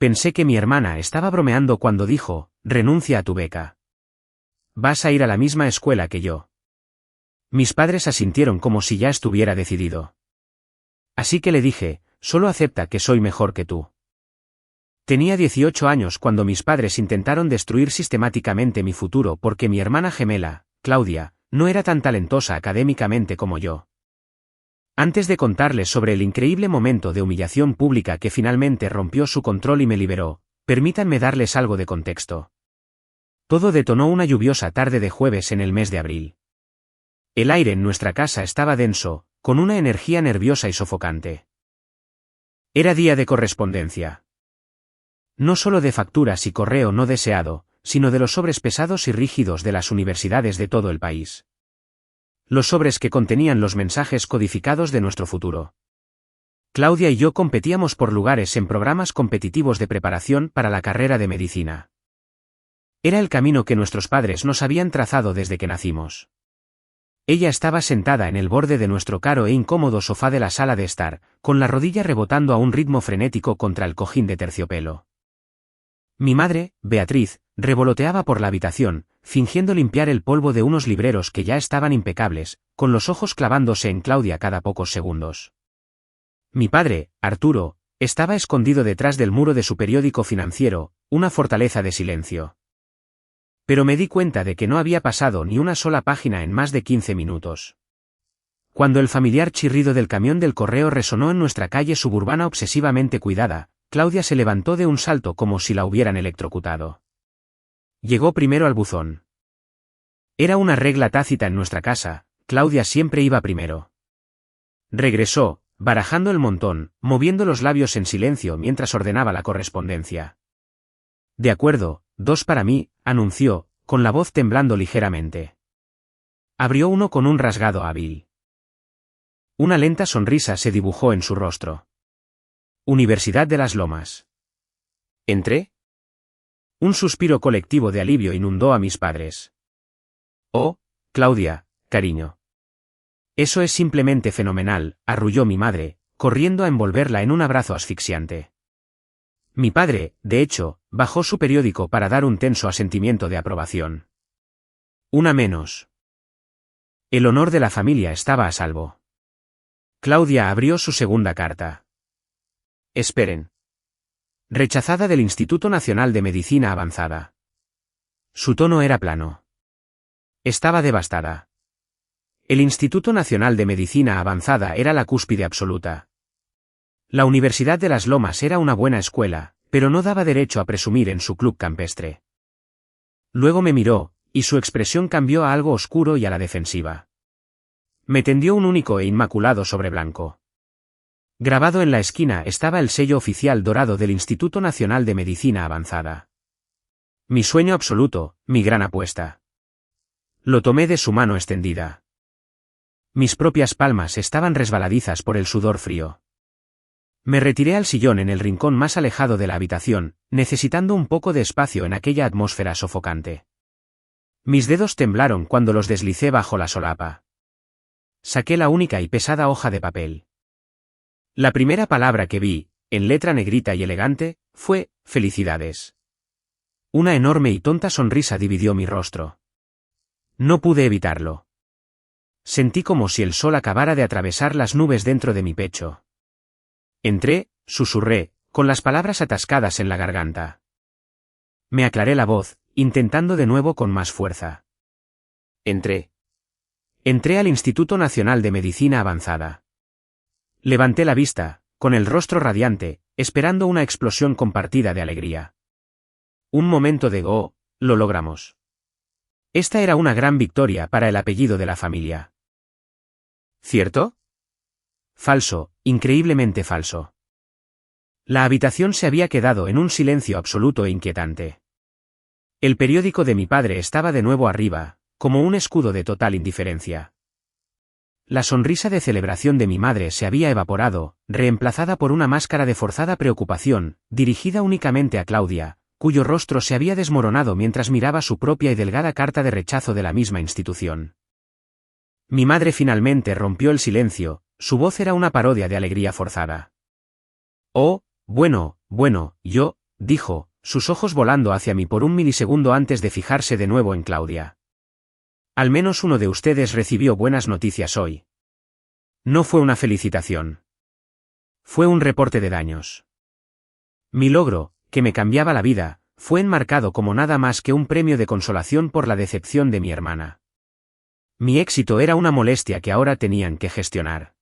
Pensé que mi hermana estaba bromeando cuando dijo, renuncia a tu beca. Vas a ir a la misma escuela que yo. Mis padres asintieron como si ya estuviera decidido. Así que le dije, solo acepta que soy mejor que tú. Tenía 18 años cuando mis padres intentaron destruir sistemáticamente mi futuro porque mi hermana gemela, Claudia, no era tan talentosa académicamente como yo. Antes de contarles sobre el increíble momento de humillación pública que finalmente rompió su control y me liberó, permítanme darles algo de contexto. Todo detonó una lluviosa tarde de jueves en el mes de abril. El aire en nuestra casa estaba denso, con una energía nerviosa y sofocante. Era día de correspondencia. No solo de facturas y correo no deseado, sino de los sobres pesados y rígidos de las universidades de todo el país. Los sobres que contenían los mensajes codificados de nuestro futuro. Claudia y yo competíamos por lugares en programas competitivos de preparación para la carrera de medicina. Era el camino que nuestros padres nos habían trazado desde que nacimos. Ella estaba sentada en el borde de nuestro caro e incómodo sofá de la sala de estar, con la rodilla rebotando a un ritmo frenético contra el cojín de terciopelo. Mi madre, Beatriz, revoloteaba por la habitación, fingiendo limpiar el polvo de unos libreros que ya estaban impecables, con los ojos clavándose en Claudia cada pocos segundos. Mi padre, Arturo, estaba escondido detrás del muro de su periódico financiero, una fortaleza de silencio. Pero me di cuenta de que no había pasado ni una sola página en más de 15 minutos. Cuando el familiar chirrido del camión del correo resonó en nuestra calle suburbana obsesivamente cuidada, Claudia se levantó de un salto como si la hubieran electrocutado. Llegó primero al buzón. Era una regla tácita en nuestra casa, Claudia siempre iba primero. Regresó, barajando el montón, moviendo los labios en silencio mientras ordenaba la correspondencia. De acuerdo, 2 para mí, anunció, con la voz temblando ligeramente. Abrió uno con un rasgado hábil. Una lenta sonrisa se dibujó en su rostro. Universidad de las Lomas. ¿Entré? Un suspiro colectivo de alivio inundó a mis padres. Oh, Claudia, cariño. Eso es simplemente fenomenal, arrulló mi madre, corriendo a envolverla en un abrazo asfixiante. Mi padre, de hecho, bajó su periódico para dar un tenso asentimiento de aprobación. Una menos. El honor de la familia estaba a salvo. Claudia abrió su segunda carta. Esperen. Rechazada del Instituto Nacional de Medicina Avanzada. Su tono era plano. Estaba devastada. El Instituto Nacional de Medicina Avanzada era la cúspide absoluta. La Universidad de las Lomas era una buena escuela, pero no daba derecho a presumir en su club campestre. Luego me miró, y su expresión cambió a algo oscuro y a la defensiva. Me tendió un único e inmaculado sobre blanco. Grabado en la esquina estaba el sello oficial dorado del Instituto Nacional de Medicina Avanzada. Mi sueño absoluto, mi gran apuesta. Lo tomé de su mano extendida. Mis propias palmas estaban resbaladizas por el sudor frío. Me retiré al sillón en el rincón más alejado de la habitación, necesitando un poco de espacio en aquella atmósfera sofocante. Mis dedos temblaron cuando los deslicé bajo la solapa. Saqué la única y pesada hoja de papel. La primera palabra que vi, en letra negrita y elegante, fue, felicidades. Una enorme y tonta sonrisa dividió mi rostro. No pude evitarlo. Sentí como si el sol acabara de atravesar las nubes dentro de mi pecho. Entré, susurré, con las palabras atascadas en la garganta. Me aclaré la voz, intentando de nuevo con más fuerza. Entré. Entré al Instituto Nacional de Medicina Avanzada. Levanté la vista, con el rostro radiante, esperando una explosión compartida de alegría. Un momento de «oh, lo logramos». Esta era una gran victoria para el apellido de la familia. ¿Cierto? Falso, increíblemente falso. La habitación se había quedado en un silencio absoluto e inquietante. El periódico de mi padre estaba de nuevo arriba, como un escudo de total indiferencia. La sonrisa de celebración de mi madre se había evaporado, reemplazada por una máscara de forzada preocupación, dirigida únicamente a Claudia, cuyo rostro se había desmoronado mientras miraba su propia y delgada carta de rechazo de la misma institución. Mi madre finalmente rompió el silencio, su voz era una parodia de alegría forzada. «Oh, bueno, yo», dijo, sus ojos volando hacia mí por un milisegundo antes de fijarse de nuevo en Claudia. Al menos uno de ustedes recibió buenas noticias hoy. No fue una felicitación. Fue un reporte de daños. Mi logro, que me cambiaba la vida, fue enmarcado como nada más que un premio de consolación por la decepción de mi hermana. Mi éxito era una molestia que ahora tenían que gestionar.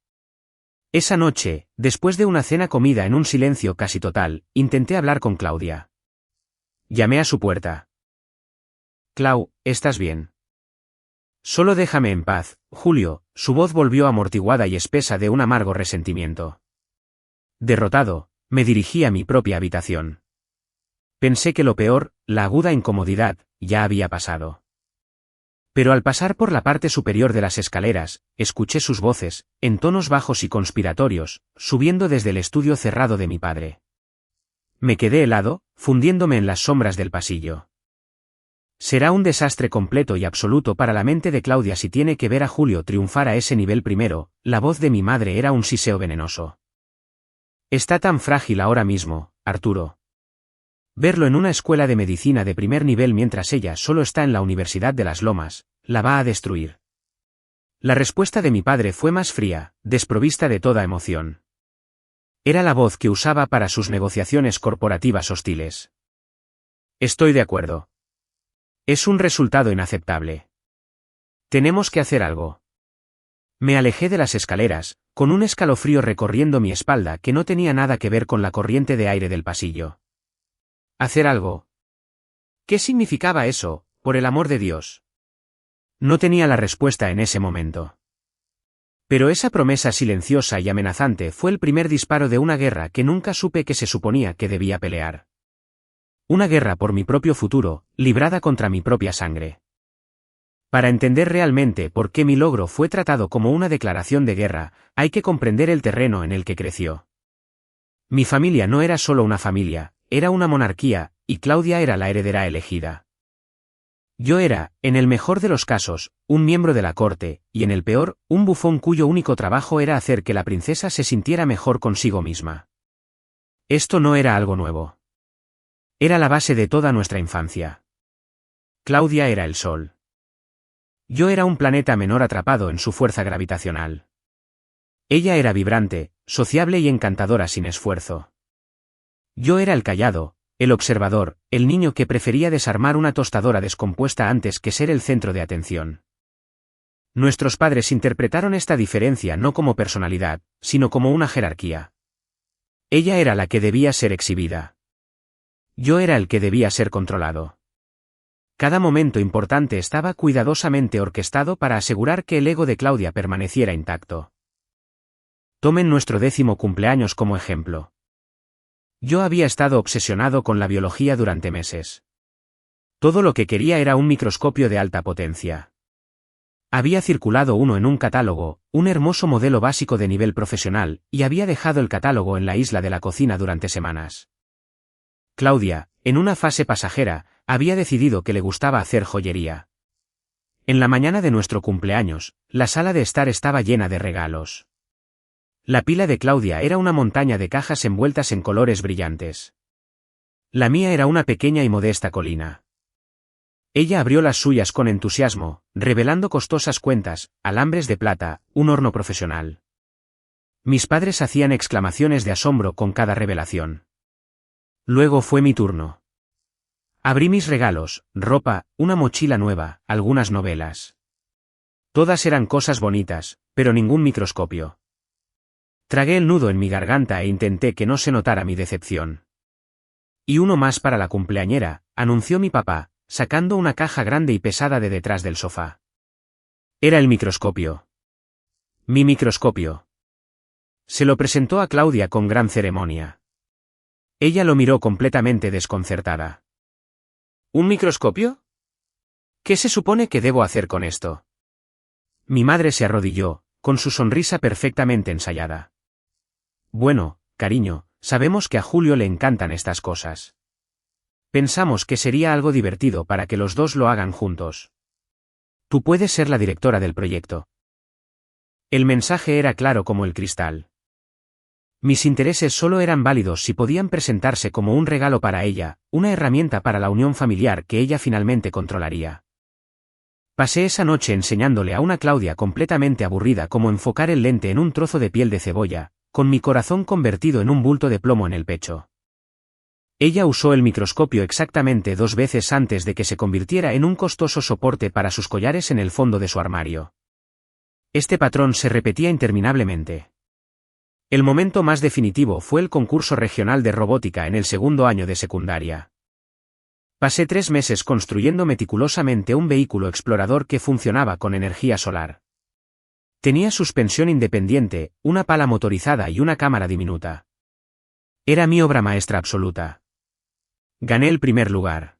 Esa noche, después de una cena comida en un silencio casi total, intenté hablar con Claudia. Llamé a su puerta. Clau, ¿estás bien? Solo déjame en paz, Julio. Su voz volvió amortiguada y espesa de un amargo resentimiento. Derrotado, me dirigí a mi propia habitación. Pensé que lo peor, la aguda incomodidad, ya había pasado. Pero al pasar por la parte superior de las escaleras, escuché sus voces, en tonos bajos y conspiratorios, subiendo desde el estudio cerrado de mi padre. Me quedé helado, fundiéndome en las sombras del pasillo. Será un desastre completo y absoluto para la mente de Claudia si tiene que ver a Julio triunfar a ese nivel primero. La voz de mi madre era un siseo venenoso. Está tan frágil ahora mismo, Arturo. Verlo en una escuela de medicina de primer nivel mientras ella solo está en la Universidad de las Lomas, la va a destruir. La respuesta de mi padre fue más fría, desprovista de toda emoción. Era la voz que usaba para sus negociaciones corporativas hostiles. Estoy de acuerdo. Es un resultado inaceptable. Tenemos que hacer algo. Me alejé de las escaleras, con un escalofrío recorriendo mi espalda que no tenía nada que ver con la corriente de aire del pasillo. ¿Hacer algo? ¿Qué significaba eso, por el amor de Dios? No tenía la respuesta en ese momento. Pero esa promesa silenciosa y amenazante fue el primer disparo de una guerra que nunca supe que se suponía que debía pelear. Una guerra por mi propio futuro, librada contra mi propia sangre. Para entender realmente por qué mi logro fue tratado como una declaración de guerra, hay que comprender el terreno en el que creció. Mi familia no era solo una familia, era una monarquía, y Claudia era la heredera elegida. Yo era, en el mejor de los casos, un miembro de la corte, y en el peor, un bufón cuyo único trabajo era hacer que la princesa se sintiera mejor consigo misma. Esto no era algo nuevo. Era la base de toda nuestra infancia. Claudia era el sol. Yo era un planeta menor atrapado en su fuerza gravitacional. Ella era vibrante, sociable y encantadora sin esfuerzo. Yo era el callado, el observador, el niño que prefería desarmar una tostadora descompuesta antes que ser el centro de atención. Nuestros padres interpretaron esta diferencia no como personalidad, sino como una jerarquía. Ella era la que debía ser exhibida. Yo era el que debía ser controlado. Cada momento importante estaba cuidadosamente orquestado para asegurar que el ego de Claudia permaneciera intacto. Tomen nuestro 10º cumpleaños como ejemplo. Yo había estado obsesionado con la biología durante meses. Todo lo que quería era un microscopio de alta potencia. Había circulado uno en un catálogo, un hermoso modelo básico de nivel profesional, y había dejado el catálogo en la isla de la cocina durante semanas. Claudia, en una fase pasajera, había decidido que le gustaba hacer joyería. En la mañana de nuestro cumpleaños, la sala de estar estaba llena de regalos. La pila de Claudia era una montaña de cajas envueltas en colores brillantes. La mía era una pequeña y modesta colina. Ella abrió las suyas con entusiasmo, revelando costosas cuentas, alambres de plata, un horno profesional. Mis padres hacían exclamaciones de asombro con cada revelación. Luego fue mi turno. Abrí mis regalos, ropa, una mochila nueva, algunas novelas. Todas eran cosas bonitas, pero ningún microscopio. Tragué el nudo en mi garganta e intenté que no se notara mi decepción. Y uno más para la cumpleañera, anunció mi papá, sacando una caja grande y pesada de detrás del sofá. Era el microscopio. Mi microscopio. Se lo presentó a Claudia con gran ceremonia. Ella lo miró completamente desconcertada. ¿Un microscopio? ¿Qué se supone que debo hacer con esto? Mi madre se arrodilló, con su sonrisa perfectamente ensayada. Bueno, cariño, sabemos que a Julio le encantan estas cosas. Pensamos que sería algo divertido para que los dos lo hagan juntos. Tú puedes ser la directora del proyecto. El mensaje era claro como el cristal. Mis intereses solo eran válidos si podían presentarse como un regalo para ella, una herramienta para la unión familiar que ella finalmente controlaría. Pasé esa noche enseñándole a una Claudia completamente aburrida cómo enfocar el lente en un trozo de piel de cebolla, con mi corazón convertido en un bulto de plomo en el pecho. Ella usó el microscopio exactamente 2 veces antes de que se convirtiera en un costoso soporte para sus collares en el fondo de su armario. Este patrón se repetía interminablemente. El momento más definitivo fue el concurso regional de robótica en el 2º año de secundaria. Pasé 3 meses construyendo meticulosamente un vehículo explorador que funcionaba con energía solar. Tenía suspensión independiente, una pala motorizada y una cámara diminuta. Era mi obra maestra absoluta. Gané el primer lugar.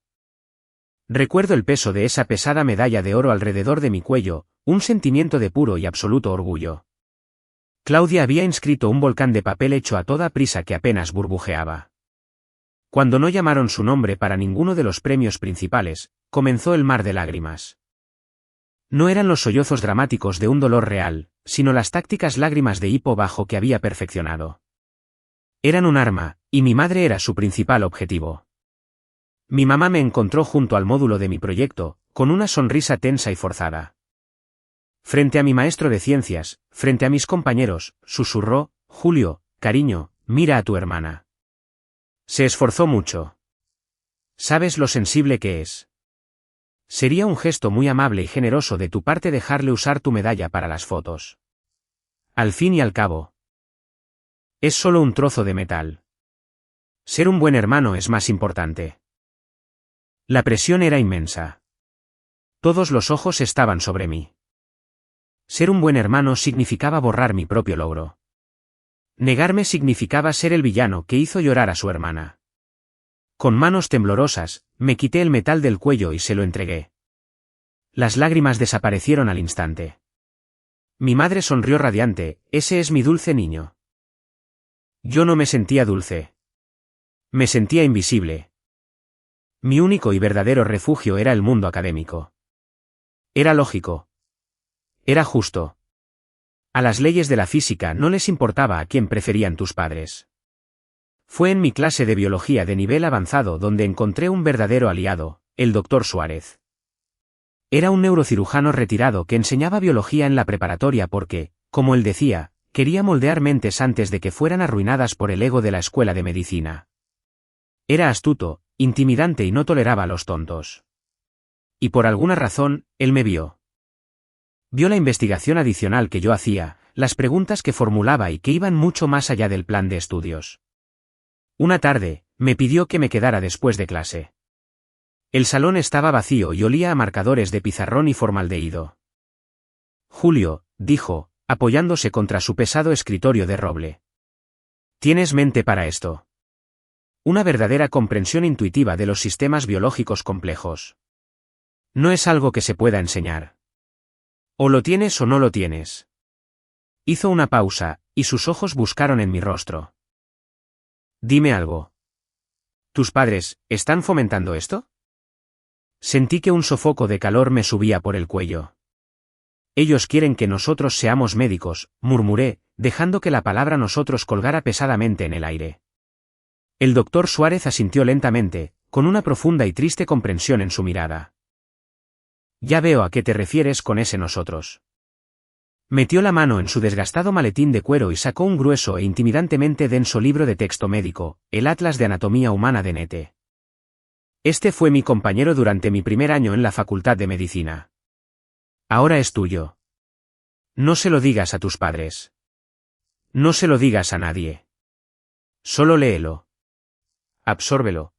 Recuerdo el peso de esa pesada medalla de oro alrededor de mi cuello, un sentimiento de puro y absoluto orgullo. Claudia había inscrito un volcán de papel hecho a toda prisa que apenas burbujeaba. Cuando no llamaron su nombre para ninguno de los premios principales, comenzó el mar de lágrimas. No eran los sollozos dramáticos de un dolor real, sino las tácticas lágrimas de hipo bajo que había perfeccionado. Eran un arma, y mi madre era su principal objetivo. Mi mamá me encontró junto al módulo de mi proyecto, con una sonrisa tensa y forzada. Frente a mi maestro de ciencias, frente a mis compañeros, susurró: Julio, cariño, mira a tu hermana. Se esforzó mucho. ¿Sabes lo sensible que es? Sería un gesto muy amable y generoso de tu parte dejarle usar tu medalla para las fotos. Al fin y al cabo, es solo un trozo de metal. Ser un buen hermano es más importante. La presión era inmensa. Todos los ojos estaban sobre mí. Ser un buen hermano significaba borrar mi propio logro. Negarme significaba ser el villano que hizo llorar a su hermana. Con manos temblorosas, me quité el metal del cuello y se lo entregué. Las lágrimas desaparecieron al instante. Mi madre sonrió radiante: ese es mi dulce niño. Yo no me sentía dulce. Me sentía invisible. Mi único y verdadero refugio era el mundo académico. Era lógico. Era justo. A las leyes de la física no les importaba a quién preferían tus padres. Fue en mi clase de biología de nivel avanzado donde encontré un verdadero aliado, el Dr. Suárez. Era un neurocirujano retirado que enseñaba biología en la preparatoria porque, como él decía, quería moldear mentes antes de que fueran arruinadas por el ego de la escuela de medicina. Era astuto, intimidante y no toleraba a los tontos. Y por alguna razón, él me vio. Vio la investigación adicional que yo hacía, las preguntas que formulaba y que iban mucho más allá del plan de estudios. Una tarde, me pidió que me quedara después de clase. El salón estaba vacío y olía a marcadores de pizarrón y formaldehído. Julio, dijo, apoyándose contra su pesado escritorio de roble. Tienes mente para esto. Una verdadera comprensión intuitiva de los sistemas biológicos complejos. No es algo que se pueda enseñar. O lo tienes o no lo tienes. Hizo una pausa, y sus ojos buscaron en mi rostro. Dime algo. ¿Tus padres están fomentando esto? Sentí que un sofoco de calor me subía por el cuello. Ellos quieren que nosotros seamos médicos, murmuré, dejando que la palabra nosotros colgara pesadamente en el aire. El doctor Suárez asintió lentamente, con una profunda y triste comprensión en su mirada. Ya veo a qué te refieres con ese nosotros. Metió la mano en su desgastado maletín de cuero y sacó un grueso e intimidantemente denso libro de texto médico, el Atlas de Anatomía Humana de Nete. Este fue mi compañero durante mi primer año en la Facultad de Medicina. Ahora es tuyo. No se lo digas a tus padres. No se lo digas a nadie. Solo léelo. Absórbelo.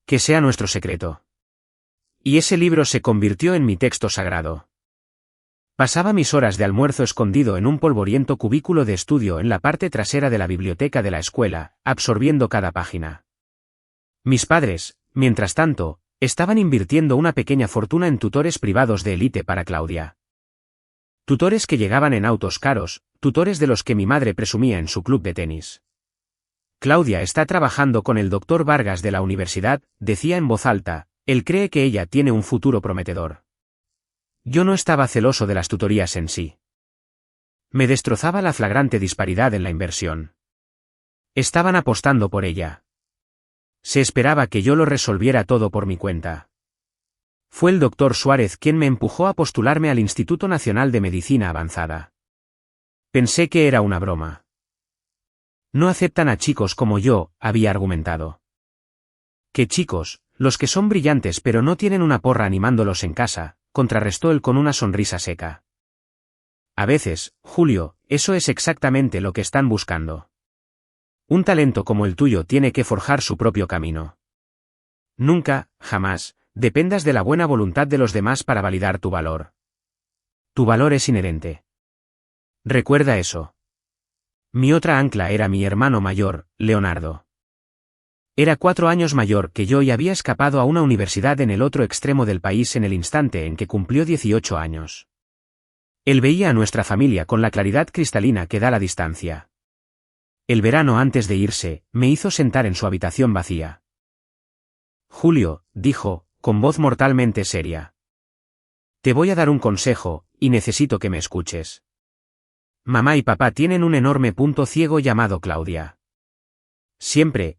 Que sea nuestro secreto. Y ese libro se convirtió en mi texto sagrado. Pasaba mis horas de almuerzo escondido en un polvoriento cubículo de estudio en la parte trasera de la biblioteca de la escuela, absorbiendo cada página. Mis padres, mientras tanto, estaban invirtiendo una pequeña fortuna en tutores privados de élite para Claudia. Tutores que llegaban en autos caros, tutores de los que mi madre presumía en su club de tenis. Claudia está trabajando con el doctor Vargas de la universidad, decía en voz alta. Él cree que ella tiene un futuro prometedor. Yo no estaba celoso de las tutorías en sí. Me destrozaba la flagrante disparidad en la inversión. Estaban apostando por ella. Se esperaba que yo lo resolviera todo por mi cuenta. Fue el doctor Suárez quien me empujó a postularme al Instituto Nacional de Medicina Avanzada. Pensé que era una broma. No aceptan a chicos como yo, había argumentado. ¿Qué chicos? Los que son brillantes pero no tienen una porra animándolos en casa, contrarrestó él con una sonrisa seca. A veces, Julio, eso es exactamente lo que están buscando. Un talento como el tuyo tiene que forjar su propio camino. Nunca, jamás, dependas de la buena voluntad de los demás para validar tu valor. Tu valor es inherente. Recuerda eso. Mi otra ancla era mi hermano mayor, Leonardo. Era 4 años mayor que yo y había escapado a una universidad en el otro extremo del país en el instante en que cumplió 18 años. Él veía a nuestra familia con la claridad cristalina que da la distancia. El verano antes de irse, me hizo sentar en su habitación vacía. Julio, dijo, con voz mortalmente seria. Te voy a dar un consejo, y necesito que me escuches. Mamá y papá tienen un enorme punto ciego llamado Claudia. Siempre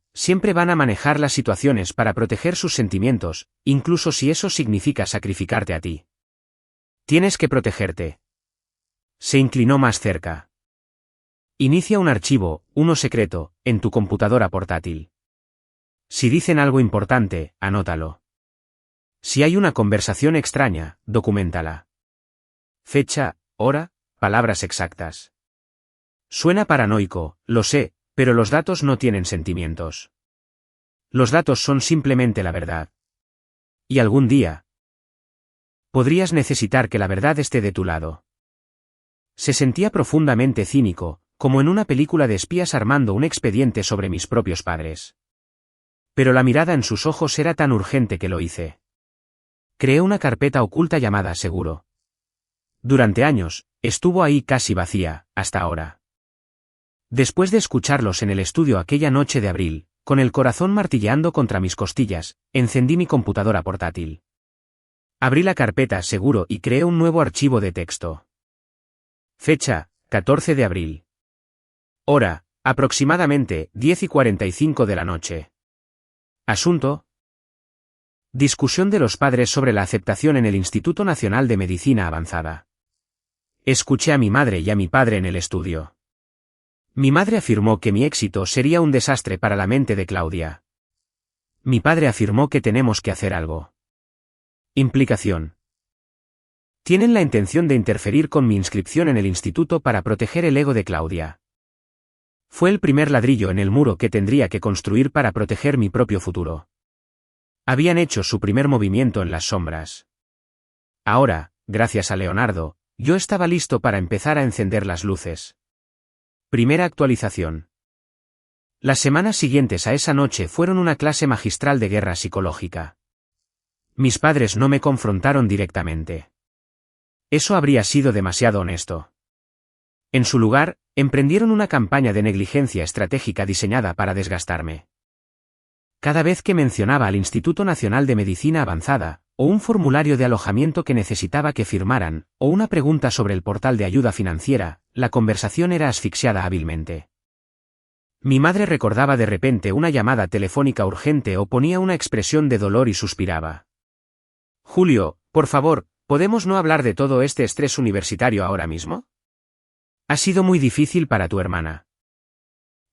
van a manejar las situaciones para proteger sus sentimientos, incluso si eso significa sacrificarte a ti. Tienes que protegerte. Se inclinó más cerca. Inicia un archivo, uno secreto, en tu computadora portátil. Si dicen algo importante, anótalo. Si hay una conversación extraña, documentala. Fecha, hora, palabras exactas. Suena paranoico, lo sé, pero los datos no tienen sentimientos. Los datos son simplemente la verdad. Y algún día podrías necesitar que la verdad esté de tu lado. Se sentía profundamente cínico, como en una película de espías armando un expediente sobre mis propios padres. Pero la mirada en sus ojos era tan urgente que lo hice. Creé una carpeta oculta llamada Seguro. Durante años, estuvo ahí casi vacía, hasta ahora. Después de escucharlos en el estudio aquella noche de abril, con el corazón martilleando contra mis costillas, encendí mi computadora portátil. Abrí la carpeta Seguro y creé un nuevo archivo de texto. Fecha, 14 de abril. Hora, aproximadamente, 10:45 de la noche. Asunto: discusión de los padres sobre la aceptación en el Instituto Nacional de Medicina Avanzada. Escuché a mi madre y a mi padre en el estudio. Mi madre afirmó que mi éxito sería un desastre para la mente de Claudia. Mi padre afirmó que tenemos que hacer algo. Implicación: tienen la intención de interferir con mi inscripción en el instituto para proteger el ego de Claudia. Fue el primer ladrillo en el muro que tendría que construir para proteger mi propio futuro. Habían hecho su primer movimiento en las sombras. Ahora, gracias a Leonardo, yo estaba listo para empezar a encender las luces. Primera actualización. Las semanas siguientes a esa noche fueron una clase magistral de guerra psicológica. Mis padres no me confrontaron directamente. Eso habría sido demasiado honesto. En su lugar, emprendieron una campaña de negligencia estratégica diseñada para desgastarme. Cada vez que mencionaba al Instituto Nacional de Medicina Avanzada, o un formulario de alojamiento que necesitaba que firmaran, o una pregunta sobre el portal de ayuda financiera, la conversación era asfixiada hábilmente. Mi madre recordaba de repente una llamada telefónica urgente o ponía una expresión de dolor y suspiraba. Julio, por favor, ¿podemos no hablar de todo este estrés universitario ahora mismo? Ha sido muy difícil para tu hermana.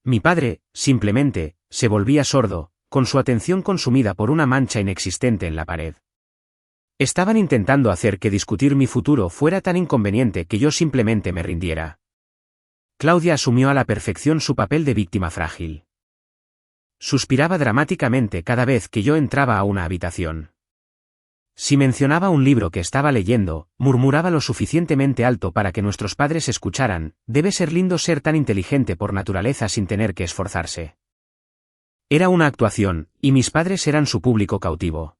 Mi padre, simplemente, se volvía sordo, con su atención consumida por una mancha inexistente en la pared. Estaban intentando hacer que discutir mi futuro fuera tan inconveniente que yo simplemente me rindiera. Claudia asumió a la perfección su papel de víctima frágil. Suspiraba dramáticamente cada vez que yo entraba a una habitación. Si mencionaba un libro que estaba leyendo, murmuraba lo suficientemente alto para que nuestros padres escucharan: debe ser lindo ser tan inteligente por naturaleza sin tener que esforzarse. Era una actuación, y mis padres eran su público cautivo.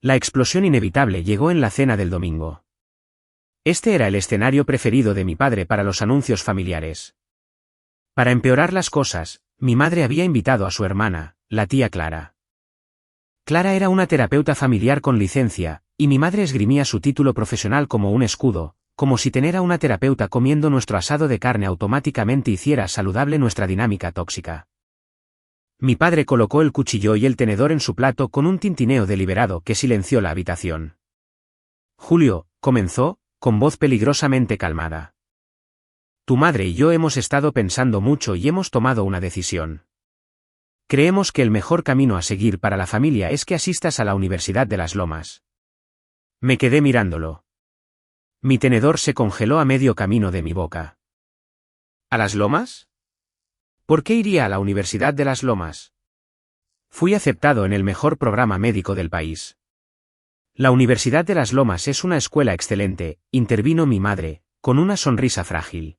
La explosión inevitable llegó en la cena del domingo. Este era el escenario preferido de mi padre para los anuncios familiares. Para empeorar las cosas, mi madre había invitado a su hermana, la tía Clara. Clara era una terapeuta familiar con licencia, y mi madre esgrimía su título profesional como un escudo, como si tener a una terapeuta comiendo nuestro asado de carne automáticamente hiciera saludable nuestra dinámica tóxica. Mi padre colocó el cuchillo y el tenedor en su plato con un tintineo deliberado que silenció la habitación. Julio, comenzó, con voz peligrosamente calmada. Tu madre y yo hemos estado pensando mucho y hemos tomado una decisión. Creemos que el mejor camino a seguir para la familia es que asistas a la Universidad de las Lomas. Me quedé mirándolo. Mi tenedor se congeló a medio camino de mi boca. ¿A las Lomas? ¿Por qué iría a la Universidad de las Lomas? Fui aceptado en el mejor programa médico del país. La Universidad de las Lomas es una escuela excelente, intervino mi madre, con una sonrisa frágil.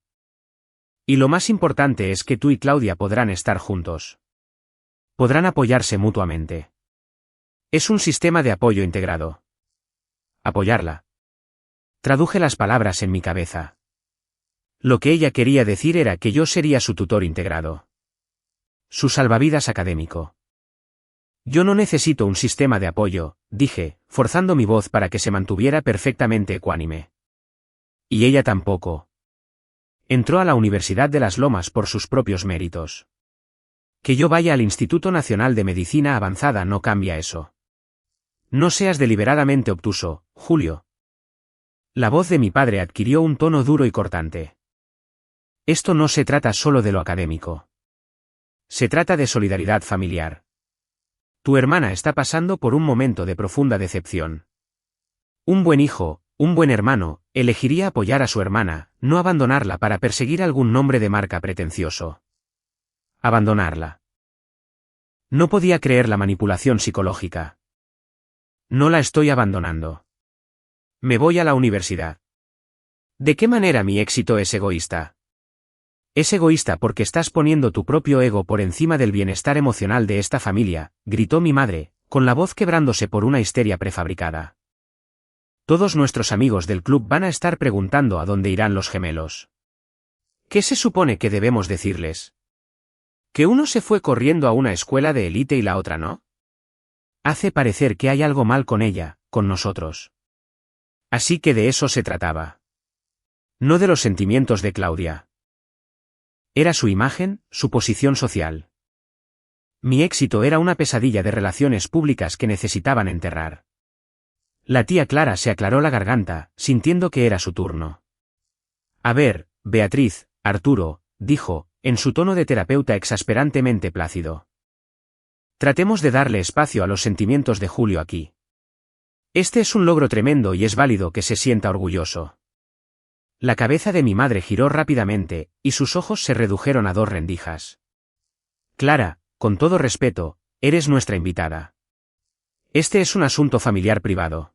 Y lo más importante es que tú y Claudia podrán estar juntos. Podrán apoyarse mutuamente. Es un sistema de apoyo integrado. Apoyarla. Traduje las palabras en mi cabeza. Lo que ella quería decir era que yo sería su tutor integrado. Su salvavidas académico. Yo no necesito un sistema de apoyo, dije, forzando mi voz para que se mantuviera perfectamente ecuánime. Y ella tampoco. Entró a la Universidad de las Lomas por sus propios méritos. Que yo vaya al Instituto Nacional de Medicina Avanzada no cambia eso. No seas deliberadamente obtuso, Julio. La voz de mi padre adquirió un tono duro y cortante. Esto no se trata solo de lo académico. Se trata de solidaridad familiar. Tu hermana está pasando por un momento de profunda decepción. Un buen hijo, un buen hermano, elegiría apoyar a su hermana, no abandonarla para perseguir algún nombre de marca pretencioso. Abandonarla. No podía creer la manipulación psicológica. No la estoy abandonando. Me voy a la universidad. ¿De qué manera mi éxito es egoísta? Es egoísta porque estás poniendo tu propio ego por encima del bienestar emocional de esta familia, gritó mi madre, con la voz quebrándose por una histeria prefabricada. Todos nuestros amigos del club van a estar preguntando a dónde irán los gemelos. ¿Qué se supone que debemos decirles? ¿Que uno se fue corriendo a una escuela de élite y la otra no? Hace parecer que hay algo mal con ella, con nosotros. Así que de eso se trataba. No de los sentimientos de Claudia. Era su imagen, su posición social. Mi éxito era una pesadilla de relaciones públicas que necesitaban enterrar. La tía Clara se aclaró la garganta, sintiendo que era su turno. A ver, Beatriz, Arturo, dijo, en su tono de terapeuta exasperantemente plácido. Tratemos de darle espacio a los sentimientos de Julio aquí. Este es un logro tremendo y es válido que se sienta orgulloso. La cabeza de mi madre giró rápidamente, y sus ojos se redujeron a 2 rendijas. Clara, con todo respeto, eres nuestra invitada. Este es un asunto familiar privado.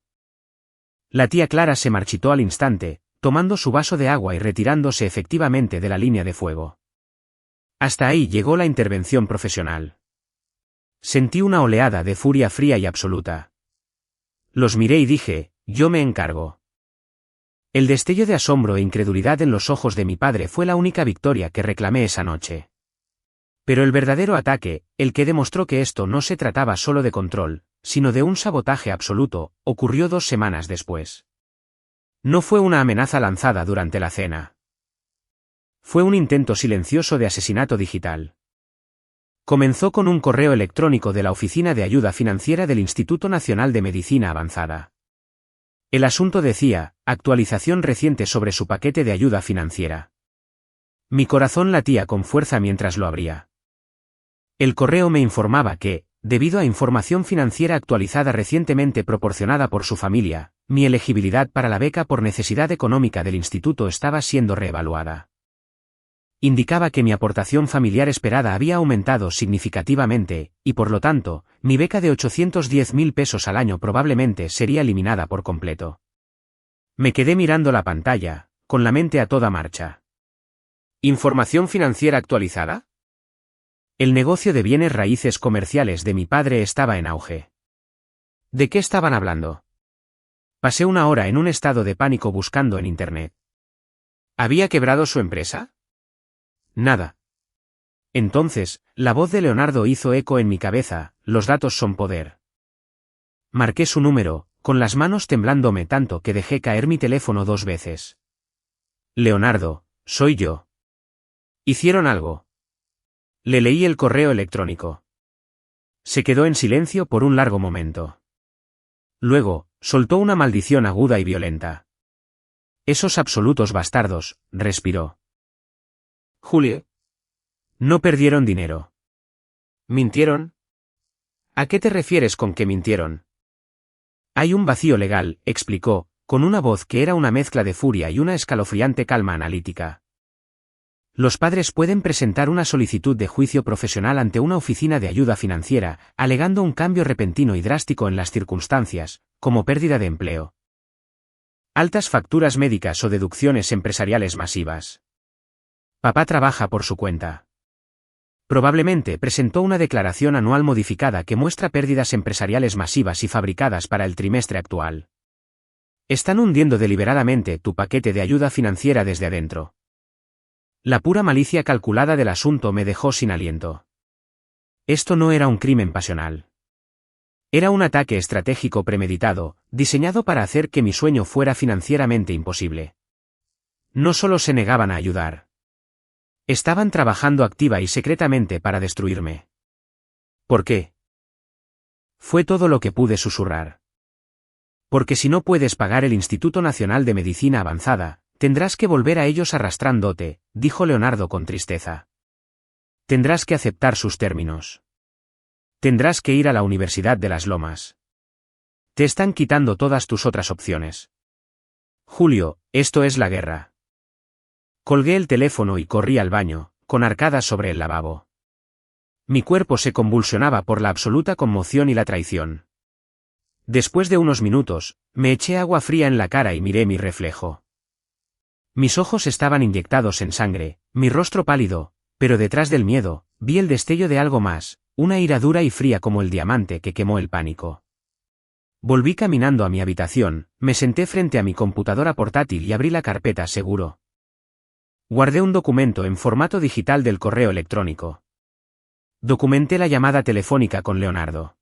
La tía Clara se marchitó al instante, tomando su vaso de agua y retirándose efectivamente de la línea de fuego. Hasta ahí llegó la intervención profesional. Sentí una oleada de furia fría y absoluta. Los miré y dije, yo me encargo. El destello de asombro e incredulidad en los ojos de mi padre fue la única victoria que reclamé esa noche. Pero el verdadero ataque, el que demostró que esto no se trataba solo de control, sino de un sabotaje absoluto, ocurrió 2 semanas después. No fue una amenaza lanzada durante la cena. Fue un intento silencioso de asesinato digital. Comenzó con un correo electrónico de la Oficina de Ayuda Financiera del Instituto Nacional de Medicina Avanzada. El asunto decía, actualización reciente sobre su paquete de ayuda financiera. Mi corazón latía con fuerza mientras lo abría. El correo me informaba que, debido a información financiera actualizada recientemente proporcionada por su familia, mi elegibilidad para la beca por necesidad económica del instituto estaba siendo reevaluada. Indicaba que mi aportación familiar esperada había aumentado significativamente, y por lo tanto, mi beca de 810.000 pesos al año probablemente sería eliminada por completo. Me quedé mirando la pantalla, con la mente a toda marcha. ¿Información financiera actualizada? El negocio de bienes raíces comerciales de mi padre estaba en auge. ¿De qué estaban hablando? Pasé una hora en un estado de pánico buscando en Internet. ¿Había quebrado su empresa? Nada. Entonces, la voz de Leonardo hizo eco en mi cabeza, los datos son poder. Marqué su número, con las manos temblándome tanto que dejé caer mi teléfono 2 veces. Leonardo, soy yo. ¿Hicieron algo? Le leí el correo electrónico. Se quedó en silencio por un largo momento. Luego, soltó una maldición aguda y violenta. Esos absolutos bastardos, respiró. Julio. No perdieron dinero. ¿Mintieron? ¿A qué te refieres con que mintieron? Hay un vacío legal, explicó, con una voz que era una mezcla de furia y una escalofriante calma analítica. Los padres pueden presentar una solicitud de juicio profesional ante una oficina de ayuda financiera, alegando un cambio repentino y drástico en las circunstancias, como pérdida de empleo, altas facturas médicas o deducciones empresariales masivas. Papá trabaja por su cuenta. Probablemente presentó una declaración anual modificada que muestra pérdidas empresariales masivas y fabricadas para el trimestre actual. Están hundiendo deliberadamente tu paquete de ayuda financiera desde adentro. La pura malicia calculada del asunto me dejó sin aliento. Esto no era un crimen pasional. Era un ataque estratégico premeditado, diseñado para hacer que mi sueño fuera financieramente imposible. No solo se negaban a ayudar. Estaban trabajando activa y secretamente para destruirme. ¿Por qué? Fue todo lo que pude susurrar. Porque si no puedes pagar el Instituto Nacional de Medicina Avanzada, tendrás que volver a ellos arrastrándote, dijo Leonardo con tristeza. Tendrás que aceptar sus términos. Tendrás que ir a la Universidad de las Lomas. Te están quitando todas tus otras opciones. Julio, esto es la guerra. Colgué el teléfono y corrí al baño, con arcadas sobre el lavabo. Mi cuerpo se convulsionaba por la absoluta conmoción y la traición. Después de unos minutos, me eché agua fría en la cara y miré mi reflejo. Mis ojos estaban inyectados en sangre, mi rostro pálido, pero detrás del miedo, vi el destello de algo más, una ira dura y fría como el diamante que quemó el pánico. Volví caminando a mi habitación, me senté frente a mi computadora portátil y abrí la carpeta seguro. Guardé un documento en formato digital del correo electrónico. Documenté la llamada telefónica con Leonardo.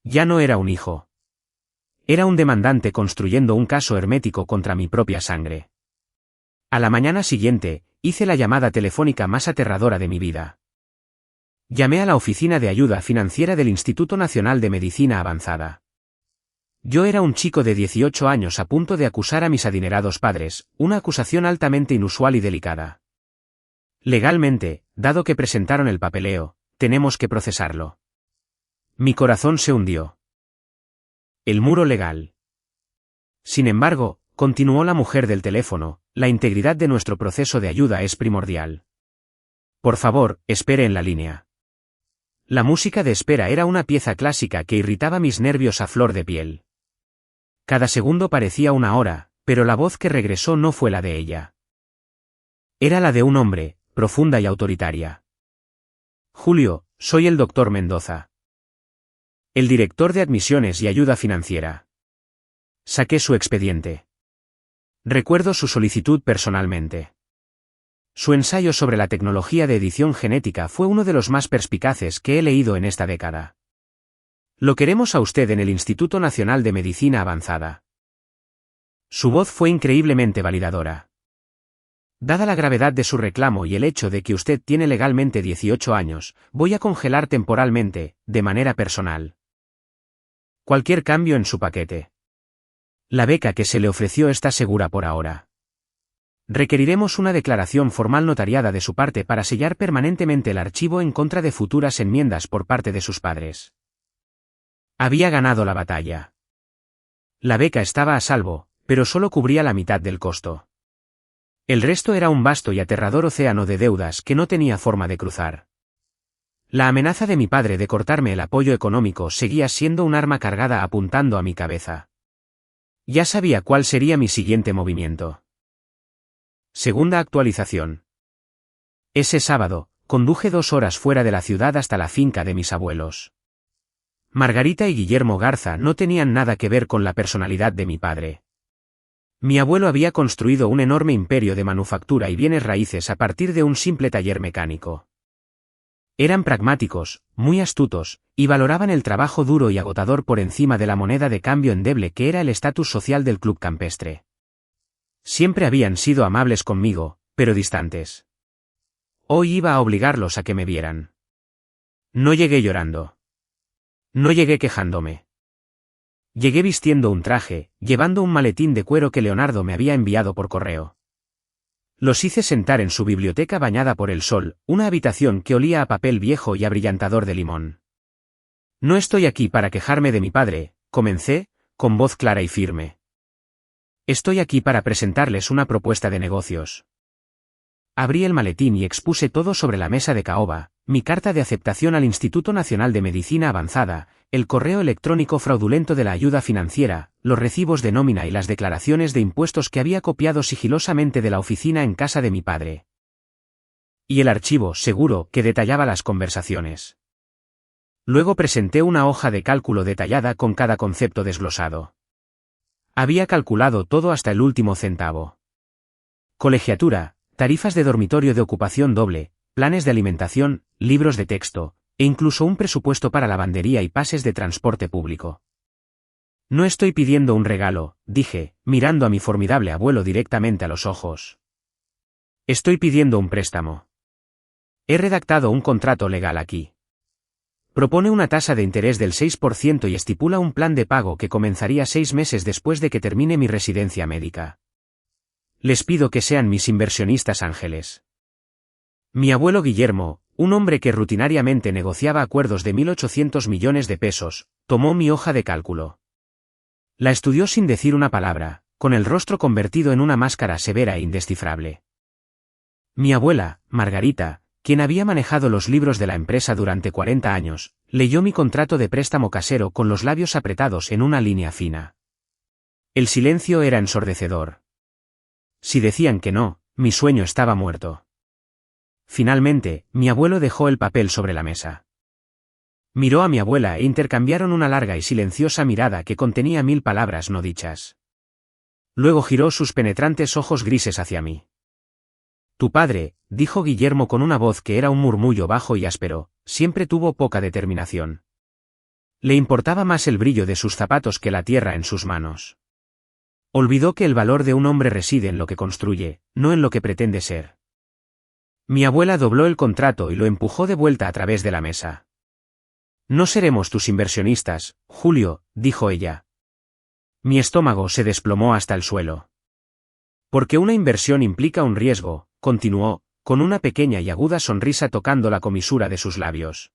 Ya no era un hijo. Era un demandante construyendo un caso hermético contra mi propia sangre. A la mañana siguiente, hice la llamada telefónica más aterradora de mi vida. Llamé a la oficina de ayuda financiera del Instituto Nacional de Medicina Avanzada. Yo era un chico de 18 años a punto de acusar a mis adinerados padres, una acusación altamente inusual y delicada. Legalmente, dado que presentaron el papeleo, tenemos que procesarlo. Mi corazón se hundió. El muro legal. Sin embargo, continuó la mujer del teléfono, la integridad de nuestro proceso de ayuda es primordial. Por favor, espere en la línea. La música de espera era una pieza clásica que irritaba mis nervios a flor de piel. Cada segundo parecía una hora, pero la voz que regresó no fue la de ella. Era la de un hombre, profunda y autoritaria. Julio, soy el doctor Mendoza. El director de admisiones y ayuda financiera. Saqué su expediente. Recuerdo su solicitud personalmente. Su ensayo sobre la tecnología de edición genética fue uno de los más perspicaces que he leído en esta década. Lo queremos a usted en el Instituto Nacional de Medicina Avanzada. Su voz fue increíblemente validadora. Dada la gravedad de su reclamo y el hecho de que usted tiene legalmente 18 años, voy a congelar temporalmente, de manera personal, cualquier cambio en su paquete. La beca que se le ofreció está segura por ahora. Requeriremos una declaración formal notariada de su parte para sellar permanentemente el archivo en contra de futuras enmiendas por parte de sus padres. Había ganado la batalla. La beca estaba a salvo, pero solo cubría la mitad del costo. El resto era un vasto y aterrador océano de deudas que no tenía forma de cruzar. La amenaza de mi padre de cortarme el apoyo económico seguía siendo un arma cargada apuntando a mi cabeza. Ya sabía cuál sería mi siguiente movimiento. Segunda actualización. Ese sábado, conduje 2 horas fuera de la ciudad hasta la finca de mis abuelos. Margarita y Guillermo Garza no tenían nada que ver con la personalidad de mi padre. Mi abuelo había construido un enorme imperio de manufactura y bienes raíces a partir de un simple taller mecánico. Eran pragmáticos, muy astutos, y valoraban el trabajo duro y agotador por encima de la moneda de cambio endeble que era el estatus social del club campestre. Siempre habían sido amables conmigo, pero distantes. Hoy iba a obligarlos a que me vieran. No llegué llorando. No llegué quejándome. Llegué vistiendo un traje, llevando un maletín de cuero que Leonardo me había enviado por correo. Los hice sentar en su biblioteca bañada por el sol, una habitación que olía a papel viejo y abrillantador de limón. No estoy aquí para quejarme de mi padre, comencé, con voz clara y firme. Estoy aquí para presentarles una propuesta de negocios. Abrí el maletín y expuse todo sobre la mesa de caoba, mi carta de aceptación al Instituto Nacional de Medicina Avanzada, el correo electrónico fraudulento de la ayuda financiera, los recibos de nómina y las declaraciones de impuestos que había copiado sigilosamente de la oficina en casa de mi padre. Y el archivo seguro que detallaba las conversaciones. Luego presenté una hoja de cálculo detallada con cada concepto desglosado. Había calculado todo hasta el último centavo. Colegiatura, tarifas de dormitorio de ocupación doble, planes de alimentación, libros de texto, e incluso un presupuesto para lavandería y pases de transporte público. No estoy pidiendo un regalo, dije, mirando a mi formidable abuelo directamente a los ojos. Estoy pidiendo un préstamo. He redactado un contrato legal aquí. Propone una tasa de interés del 6% y estipula un plan de pago que comenzaría 6 meses después de que termine mi residencia médica. Les pido que sean mis inversionistas ángeles. Mi abuelo Guillermo, un hombre que rutinariamente negociaba acuerdos de 1.800 millones de pesos, tomó mi hoja de cálculo. La estudió sin decir una palabra, con el rostro convertido en una máscara severa e indescifrable. Mi abuela, Margarita, quien había manejado los libros de la empresa durante 40 años, leyó mi contrato de préstamo casero con los labios apretados en una línea fina. El silencio era ensordecedor. Si decían que no, mi sueño estaba muerto. Finalmente, mi abuelo dejó el papel sobre la mesa. Miró a mi abuela e intercambiaron una larga y silenciosa mirada que contenía 1000 palabras no dichas. Luego giró sus penetrantes ojos grises hacia mí. Tu padre, dijo Guillermo con una voz que era un murmullo bajo y áspero, siempre tuvo poca determinación. Le importaba más el brillo de sus zapatos que la tierra en sus manos. Olvidó que el valor de un hombre reside en lo que construye, no en lo que pretende ser. Mi abuela dobló el contrato y lo empujó de vuelta a través de la mesa. No seremos tus inversionistas, Julio, dijo ella. Mi estómago se desplomó hasta el suelo. Porque una inversión implica un riesgo, continuó, con una pequeña y aguda sonrisa tocando la comisura de sus labios.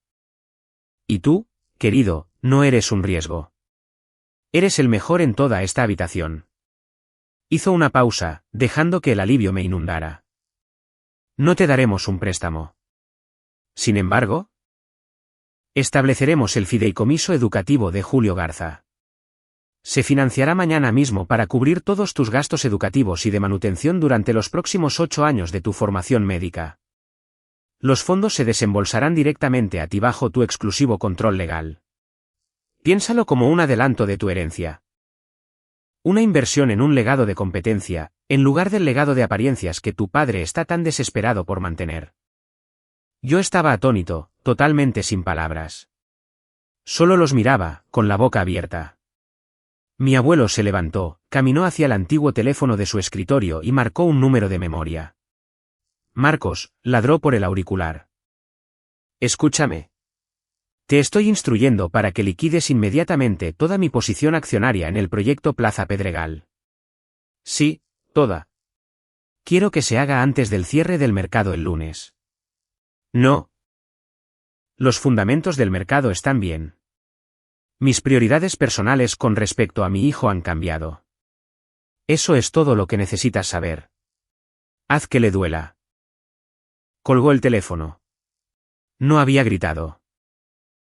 Y tú, querido, no eres un riesgo. Eres el mejor en toda esta habitación. Hizo una pausa, dejando que el alivio me inundara. No te daremos un préstamo. Sin embargo, estableceremos el fideicomiso educativo de Julio Garza. Se financiará mañana mismo para cubrir todos tus gastos educativos y de manutención durante los próximos 8 años de tu formación médica. Los fondos se desembolsarán directamente a ti bajo tu exclusivo control legal. Piénsalo como un adelanto de tu herencia. Una inversión en un legado de competencia, en lugar del legado de apariencias que tu padre está tan desesperado por mantener. Yo estaba atónito, totalmente sin palabras. Solo los miraba, con la boca abierta. Mi abuelo se levantó, caminó hacia el antiguo teléfono de su escritorio y marcó un número de memoria. Marcos, ladró por el auricular. Escúchame. Te estoy instruyendo para que liquides inmediatamente toda mi posición accionaria en el proyecto Plaza Pedregal. Sí, toda. Quiero que se haga antes del cierre del mercado el lunes. No. Los fundamentos del mercado están bien. Mis prioridades personales con respecto a mi hijo han cambiado. Eso es todo lo que necesitas saber. Haz que le duela. Colgó el teléfono. No había gritado.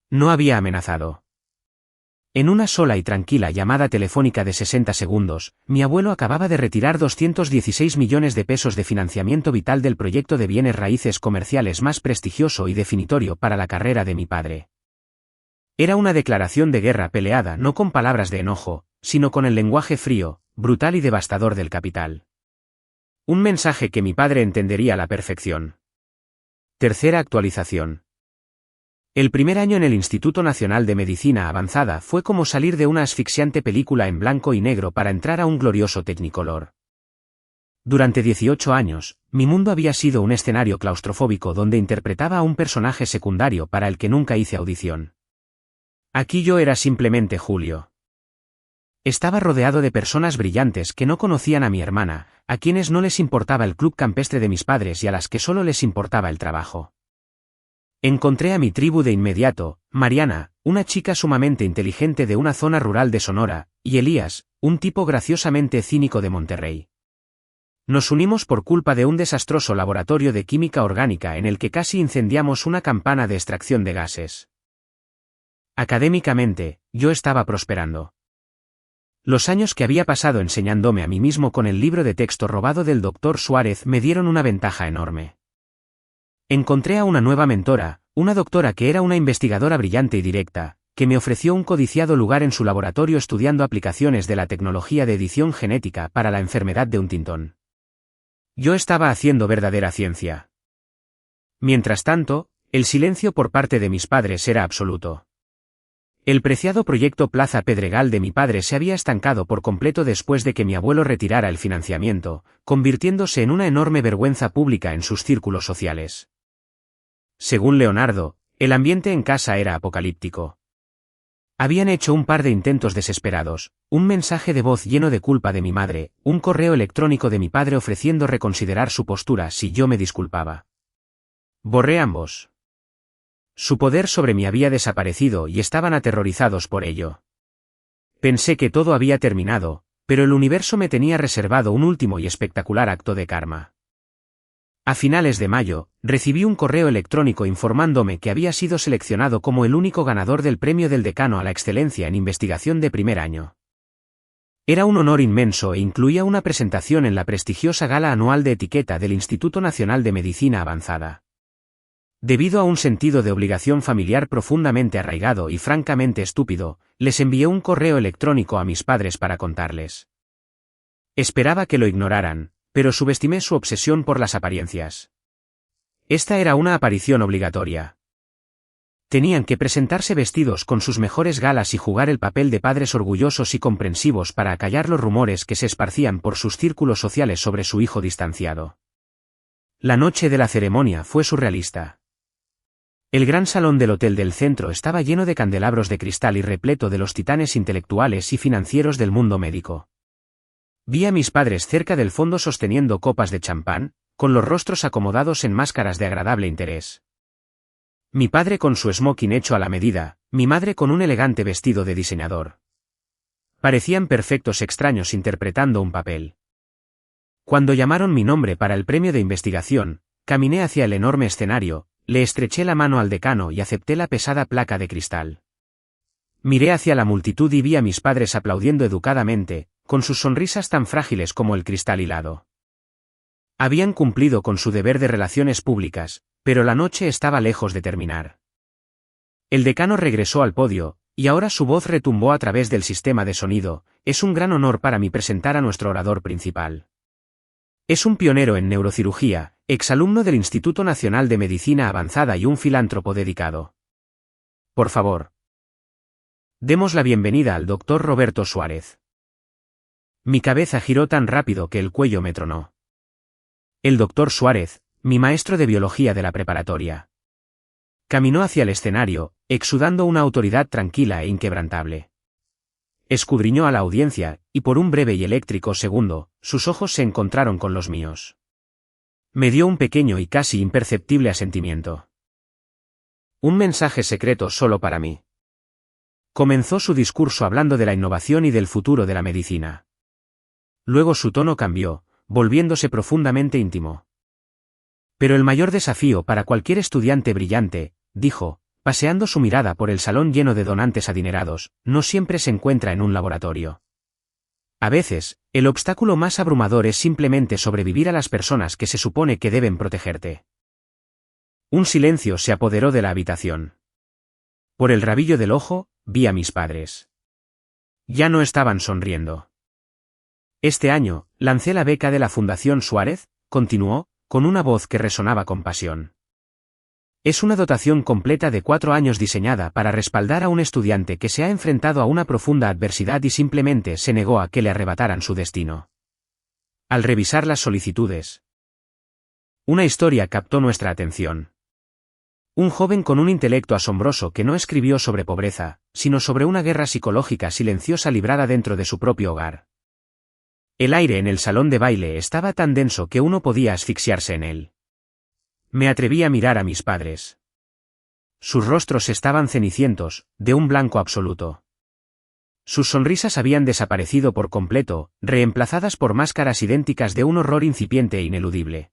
No había amenazado. En una sola y tranquila llamada telefónica de 60 segundos, mi abuelo acababa de retirar 216 millones de pesos de financiamiento vital del proyecto de bienes raíces comerciales más prestigioso y definitorio para la carrera de mi padre. Era una declaración de guerra peleada no con palabras de enojo, sino con el lenguaje frío, brutal y devastador del capital. Un mensaje que mi padre entendería a la perfección. Tercera actualización. El primer año en el Instituto Nacional de Medicina Avanzada fue como salir de una asfixiante película en blanco y negro para entrar a un glorioso Technicolor. Durante 18 años, mi mundo había sido un escenario claustrofóbico donde interpretaba a un personaje secundario para el que nunca hice audición. Aquí yo era simplemente Julio. Estaba rodeado de personas brillantes que no conocían a mi hermana, a quienes no les importaba el club campestre de mis padres y a las que solo les importaba el trabajo. Encontré a mi tribu de inmediato, Mariana, una chica sumamente inteligente de una zona rural de Sonora, y Elías, un tipo graciosamente cínico de Monterrey. Nos unimos por culpa de un desastroso laboratorio de química orgánica en el que casi incendiamos una campana de extracción de gases. Académicamente, yo estaba prosperando. Los años que había pasado enseñándome a mí mismo con el libro de texto robado del Dr. Suárez me dieron una ventaja enorme. Encontré a una nueva mentora, una doctora que era una investigadora brillante y directa, que me ofreció un codiciado lugar en su laboratorio estudiando aplicaciones de la tecnología de edición genética para la enfermedad de Huntington. Yo estaba haciendo verdadera ciencia. Mientras tanto, el silencio por parte de mis padres era absoluto. El preciado proyecto Plaza Pedregal de mi padre se había estancado por completo después de que mi abuelo retirara el financiamiento, convirtiéndose en una enorme vergüenza pública en sus círculos sociales. Según Leonardo, el ambiente en casa era apocalíptico. Habían hecho un par de intentos desesperados, un mensaje de voz lleno de culpa de mi madre, un correo electrónico de mi padre ofreciendo reconsiderar su postura si yo me disculpaba. Borré ambos. Su poder sobre mí había desaparecido y estaban aterrorizados por ello. Pensé que todo había terminado, pero el universo me tenía reservado un último y espectacular acto de karma. A finales de mayo, recibí un correo electrónico informándome que había sido seleccionado como el único ganador del premio del decano a la excelencia en investigación de primer año. Era un honor inmenso e incluía una presentación en la prestigiosa gala anual de etiqueta del Instituto Nacional de Medicina Avanzada. Debido a un sentido de obligación familiar profundamente arraigado y francamente estúpido, les envié un correo electrónico a mis padres para contarles. Esperaba que lo ignoraran, pero subestimé su obsesión por las apariencias. Esta era una aparición obligatoria. Tenían que presentarse vestidos con sus mejores galas y jugar el papel de padres orgullosos y comprensivos para acallar los rumores que se esparcían por sus círculos sociales sobre su hijo distanciado. La noche de la ceremonia fue surrealista. El gran salón del hotel del centro estaba lleno de candelabros de cristal y repleto de los titanes intelectuales y financieros del mundo médico. Vi a mis padres cerca del fondo sosteniendo copas de champán, con los rostros acomodados en máscaras de agradable interés. Mi padre con su smoking hecho a la medida, mi madre con un elegante vestido de diseñador. Parecían perfectos extraños interpretando un papel. Cuando llamaron mi nombre para el premio de investigación, caminé hacia el enorme escenario, le estreché la mano al decano y acepté la pesada placa de cristal. Miré hacia la multitud y vi a mis padres aplaudiendo educadamente, con sus sonrisas tan frágiles como el cristal hilado. Habían cumplido con su deber de relaciones públicas, pero la noche estaba lejos de terminar. El decano regresó al podio, y ahora su voz retumbó a través del sistema de sonido. Es un gran honor para mí presentar a nuestro orador principal. Es un pionero en neurocirugía, exalumno del Instituto Nacional de Medicina Avanzada y un filántropo dedicado. Por favor, demos la bienvenida al Dr. Roberto Suárez. Mi cabeza giró tan rápido que el cuello me tronó. El Dr. Suárez, mi maestro de biología de la preparatoria. Caminó hacia el escenario, exudando una autoridad tranquila e inquebrantable. Escudriñó a la audiencia, y por un breve y eléctrico segundo, sus ojos se encontraron con los míos. Me dio un pequeño y casi imperceptible asentimiento. Un mensaje secreto solo para mí. Comenzó su discurso hablando de la innovación y del futuro de la medicina. Luego su tono cambió, volviéndose profundamente íntimo. Pero el mayor desafío para cualquier estudiante brillante, dijo, paseando su mirada por el salón lleno de donantes adinerados, no siempre se encuentra en un laboratorio. A veces, el obstáculo más abrumador es simplemente sobrevivir a las personas que se supone que deben protegerte. Un silencio se apoderó de la habitación. Por el rabillo del ojo, vi a mis padres. Ya no estaban sonriendo. Este año, lancé la beca de la Fundación Suárez, continuó, con una voz que resonaba con pasión. Es una dotación completa de 4 años diseñada para respaldar a un estudiante que se ha enfrentado a una profunda adversidad y simplemente se negó a que le arrebataran su destino. Al revisar las solicitudes, una historia captó nuestra atención. Un joven con un intelecto asombroso que no escribió sobre pobreza, sino sobre una guerra psicológica silenciosa librada dentro de su propio hogar. El aire en el salón de baile estaba tan denso que uno podía asfixiarse en él. Me atreví a mirar a mis padres. Sus rostros estaban cenicientos, de un blanco absoluto. Sus sonrisas habían desaparecido por completo, reemplazadas por máscaras idénticas de un horror incipiente e ineludible.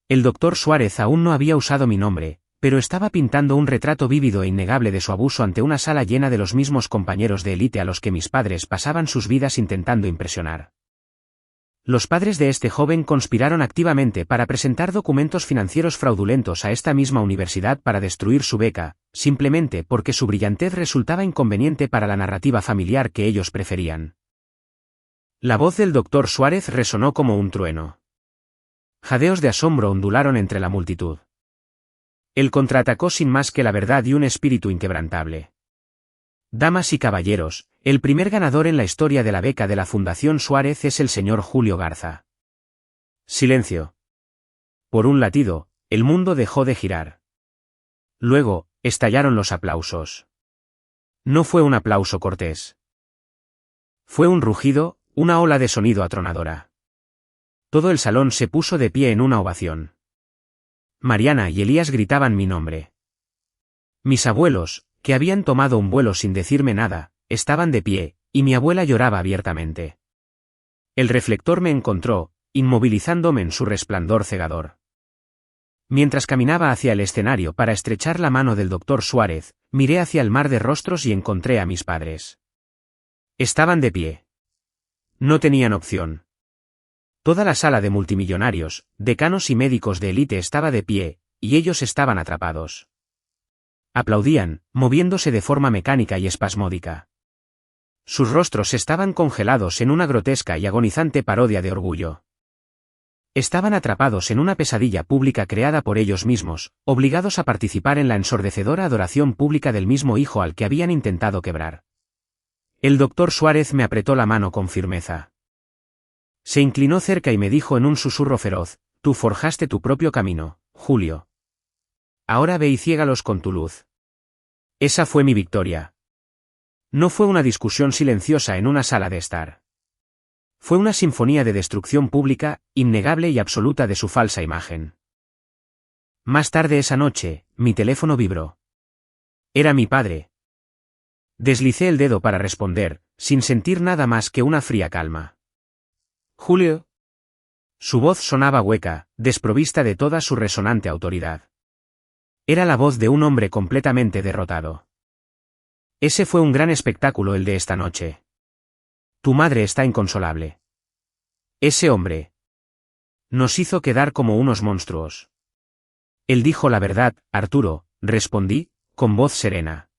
El doctor Suárez aún no había usado mi nombre, pero estaba pintando un retrato vívido e innegable de su abuso ante una sala llena de los mismos compañeros de élite a los que mis padres pasaban sus vidas intentando impresionar. Los padres de este joven conspiraron activamente para presentar documentos financieros fraudulentos a esta misma universidad para destruir su beca, simplemente porque su brillantez resultaba inconveniente para la narrativa familiar que ellos preferían. La voz del doctor Suárez resonó como un trueno. Jadeos de asombro ondularon entre la multitud. Él contraatacó sin más que la verdad y un espíritu inquebrantable. Damas y caballeros, el primer ganador en la historia de la beca de la Fundación Suárez es el señor Julio Garza. Silencio. Por un latido, el mundo dejó de girar. Luego, estallaron los aplausos. No fue un aplauso cortés. Fue un rugido, una ola de sonido atronadora. Todo el salón se puso de pie en una ovación. Mariana y Elías gritaban mi nombre. Mis abuelos, que habían tomado un vuelo sin decirme nada, estaban de pie, y mi abuela lloraba abiertamente. El reflector me encontró, inmovilizándome en su resplandor cegador. Mientras caminaba hacia el escenario para estrechar la mano del doctor Suárez, miré hacia el mar de rostros y encontré a mis padres. Estaban de pie. No tenían opción. Toda la sala de multimillonarios, decanos y médicos de élite estaba de pie, y ellos estaban atrapados. Aplaudían, moviéndose de forma mecánica y espasmódica. Sus rostros estaban congelados en una grotesca y agonizante parodia de orgullo. Estaban atrapados en una pesadilla pública creada por ellos mismos, obligados a participar en la ensordecedora adoración pública del mismo hijo al que habían intentado quebrar. El doctor Suárez me apretó la mano con firmeza. Se inclinó cerca y me dijo en un susurro feroz: «Tú forjaste tu propio camino, Julio. Ahora ve y ciégalos con tu luz». Esa fue mi victoria. No fue una discusión silenciosa en una sala de estar. Fue una sinfonía de destrucción pública, innegable y absoluta de su falsa imagen. Más tarde esa noche, mi teléfono vibró. Era mi padre. Deslicé el dedo para responder, sin sentir nada más que una fría calma. «Julio». Su voz sonaba hueca, desprovista de toda su resonante autoridad. Era la voz de un hombre completamente derrotado. Ese fue un gran espectáculo el de esta noche. Tu madre está inconsolable. Ese hombre nos hizo quedar como unos monstruos. Él dijo la verdad, Arturo, respondí, con voz serena.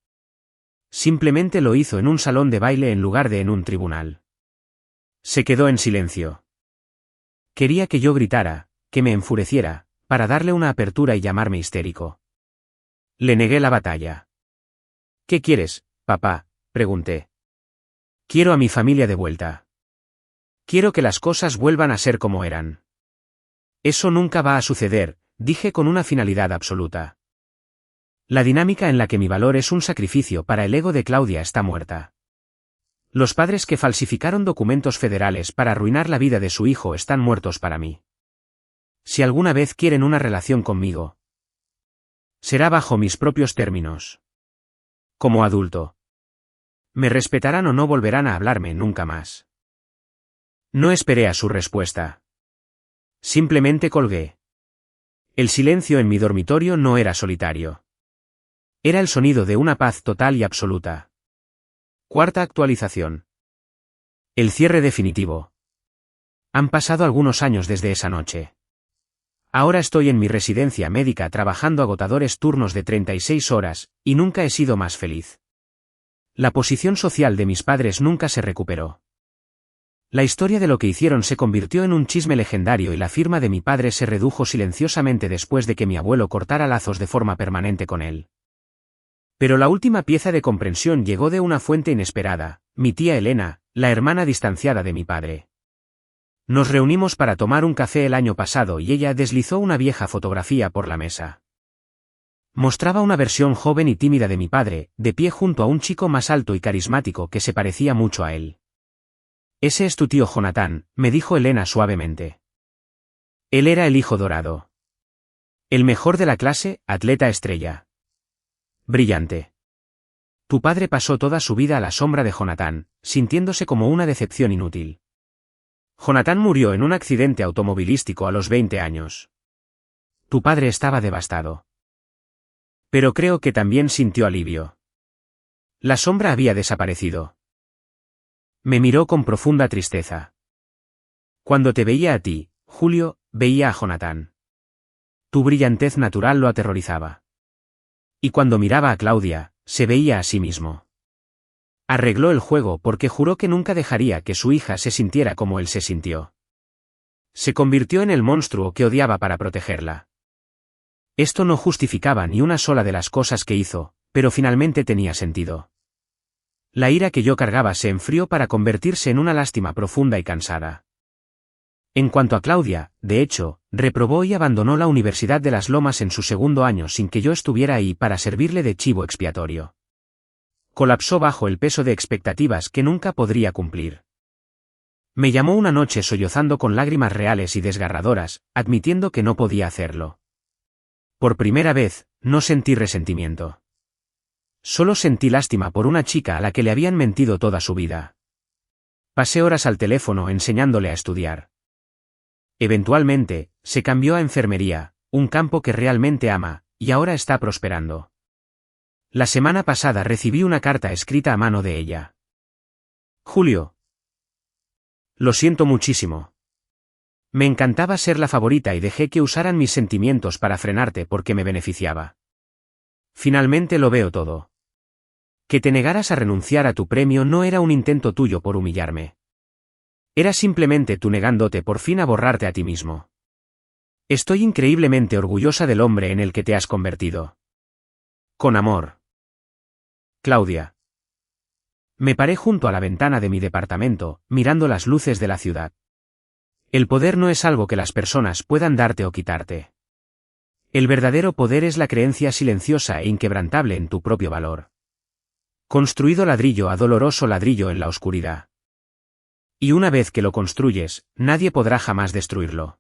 Simplemente lo hizo en un salón de baile en lugar de en un tribunal. Se quedó en silencio. Quería que yo gritara, que me enfureciera, para darle una apertura y llamarme histérico. Le negué la batalla. «¿Qué quieres, papá?», pregunté. «Quiero a mi familia de vuelta. Quiero que las cosas vuelvan a ser como eran». «Eso nunca va a suceder», dije con una finalidad absoluta. «La dinámica en la que mi valor es un sacrificio para el ego de Claudia está muerta. Los padres que falsificaron documentos federales para arruinar la vida de su hijo están muertos para mí. Si alguna vez quieren una relación conmigo, será bajo mis propios términos. Como adulto. Me respetarán o no volverán a hablarme nunca más». No esperé a su respuesta. Simplemente colgué. El silencio en mi dormitorio no era solitario. Era el sonido de una paz total y absoluta. Cuarta actualización. El cierre definitivo. Han pasado algunos años desde esa noche. Ahora estoy en mi residencia médica trabajando agotadores turnos de 36 horas, y nunca he sido más feliz. La posición social de mis padres nunca se recuperó. La historia de lo que hicieron se convirtió en un chisme legendario y la firma de mi padre se redujo silenciosamente después de que mi abuelo cortara lazos de forma permanente con él. Pero la última pieza de comprensión llegó de una fuente inesperada, mi tía Elena, la hermana distanciada de mi padre. Nos reunimos para tomar un café el año pasado y ella deslizó una vieja fotografía por la mesa. Mostraba una versión joven y tímida de mi padre, de pie junto a un chico más alto y carismático que se parecía mucho a él. «Ese es tu tío Jonathan», me dijo Elena suavemente. Él era el hijo dorado. El mejor de la clase, atleta estrella. Brillante. Tu padre pasó toda su vida a la sombra de Jonathan, sintiéndose como una decepción inútil. Jonathan murió en un accidente automovilístico a los 20 años. Tu padre estaba devastado. Pero creo que también sintió alivio. La sombra había desaparecido. Me miró con profunda tristeza. Cuando te veía a ti, Julio, veía a Jonathan. Tu brillantez natural lo aterrorizaba. Y cuando miraba a Claudia, se veía a sí mismo. Arregló el juego porque juró que nunca dejaría que su hija se sintiera como él se sintió. Se convirtió en el monstruo que odiaba para protegerla. Esto no justificaba ni una sola de las cosas que hizo, pero finalmente tenía sentido. La ira que yo cargaba se enfrió para convertirse en una lástima profunda y cansada. En cuanto a Claudia, de hecho, reprobó y abandonó la Universidad de Las Lomas en su segundo año sin que yo estuviera ahí para servirle de chivo expiatorio. Colapsó bajo el peso de expectativas que nunca podría cumplir. Me llamó una noche sollozando con lágrimas reales y desgarradoras, admitiendo que no podía hacerlo. Por primera vez, no sentí resentimiento. Solo sentí lástima por una chica a la que le habían mentido toda su vida. Pasé horas al teléfono enseñándole a estudiar. Eventualmente, se cambió a enfermería, un campo que realmente ama, y ahora está prosperando. La semana pasada recibí una carta escrita a mano de ella. Julio. Lo siento muchísimo. Me encantaba ser la favorita y dejé que usaran mis sentimientos para frenarte porque me beneficiaba. Finalmente lo veo todo. Que te negaras a renunciar a tu premio no era un intento tuyo por humillarme. Era simplemente tú negándote por fin a borrarte a ti mismo. Estoy increíblemente orgullosa del hombre en el que te has convertido. Con amor. Claudia. Me paré junto a la ventana de mi departamento, mirando las luces de la ciudad. El poder no es algo que las personas puedan darte o quitarte. El verdadero poder es la creencia silenciosa e inquebrantable en tu propio valor. Construido ladrillo a doloroso ladrillo en la oscuridad. Y una vez que lo construyes, nadie podrá jamás destruirlo.